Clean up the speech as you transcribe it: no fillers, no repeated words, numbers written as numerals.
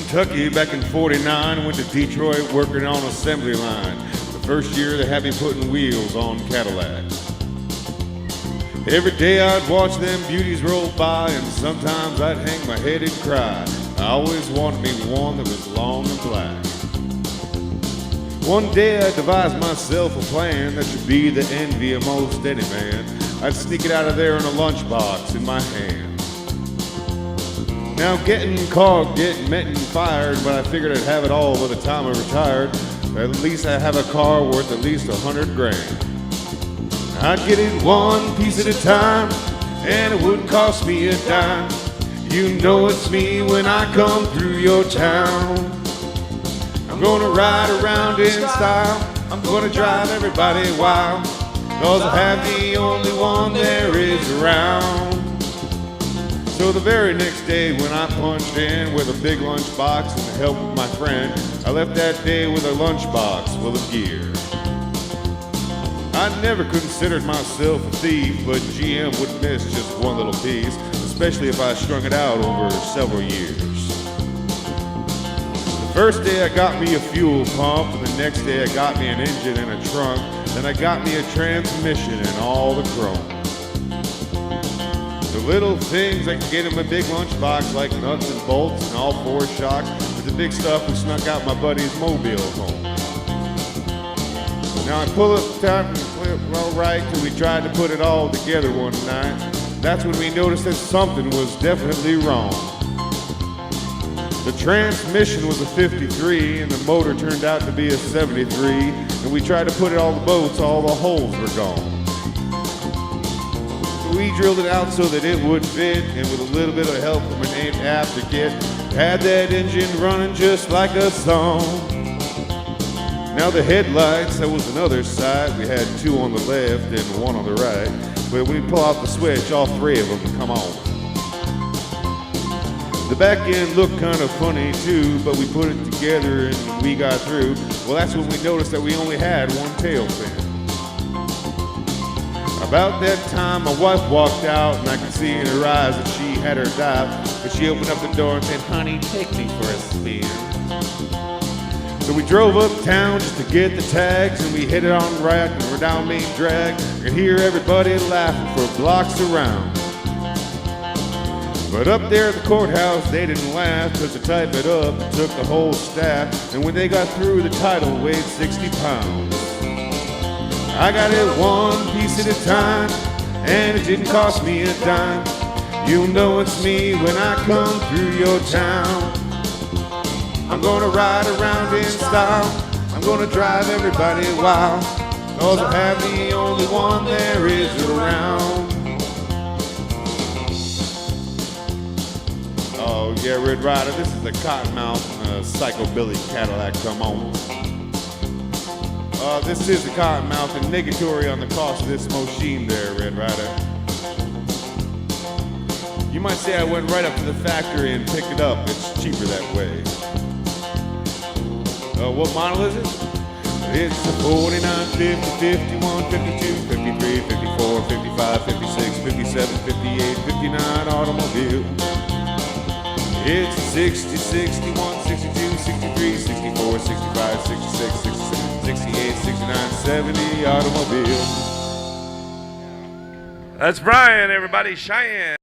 Kentucky back in '49. Went to Detroit working on assembly line. The first year they had me putting wheels on Cadillacs. Every day I'd watch them beauties roll by, and sometimes I'd hang my head and cry. I always wanted me one that was long and black. One day I devised myself a plan that should be the envy of most any man. I'd sneak it out of there in a lunchbox in my hand. Now getting caught, getting met and fired, but I figured I'd have it all by the time I retired. At least I have a car worth at least 100 grand. I'd get it one piece at a time, and it wouldn't cost me a dime. You know it's me when I come through your town. I'm gonna ride around in style, I'm gonna drive everybody wild, 'cause I have the only one there is around. So the very next day when I punched in with a big lunchbox and the help of my friend, I left that day with a lunchbox full of gear. I never considered myself a thief, but GM wouldn't miss just one little piece, especially if I strung it out over several years. The first day I got me a fuel pump, and the next day I got me an engine and a trunk, then I got me a transmission and all the chrome. The little things I could get in my big lunchbox, like nuts and bolts and all four shocks, but the big stuff we snuck out my buddy's mobile home. Now I pull it tight and flip all right till we tried to put it all together one night. That's when we noticed that something was definitely wrong. The transmission was a 53 and the motor turned out to be a 73, and we tried to put it all the boats, all the holes were gone. So we drilled it out so that it would fit, and with a little bit of help from an afterkit, had that engine running just like a song. Now the headlights, that was another side. We had two on the left and one on the right. But when we pull out the switch, all three of them come on. The back end looked kind of funny too, but we put it together and we got through. Well, that's when we noticed that we only had one tail fin. About that time, my wife walked out and I could see in her eyes that she had her doubt. But she opened up the door and said, "Honey, take me for a spin." So we drove uptown just to get the tags, and we headed on right and we're down Main Drag. You could hear everybody laughing for blocks around. But up there at the courthouse, they didn't laugh, 'cause to type it up, it took the whole staff. And when they got through, the title weighed 60 pounds. I got it one piece at a time, and it didn't cost me a dime. You know it's me when I come through your town. I'm gonna ride around in style, I'm gonna drive everybody wild, 'cause I have the only one there is around. Oh yeah, Red Rider, this is the Cottonmouth Psychobilly Cadillac, come on. This is the Cottonmouth and negatory on the cost of this machine there, Red Rider. You might say I went right up to the factory and picked it up, it's cheaper that way. What model is it? It's a 49, 50, 51, 52, 53, 54, 55, 56, 57, 58, 59 automobile. It's a 60, 61, 62, 63, 64, 65, 66, 67, 68, 69, 70 automobile. That's Brian, everybody. Cheyenne.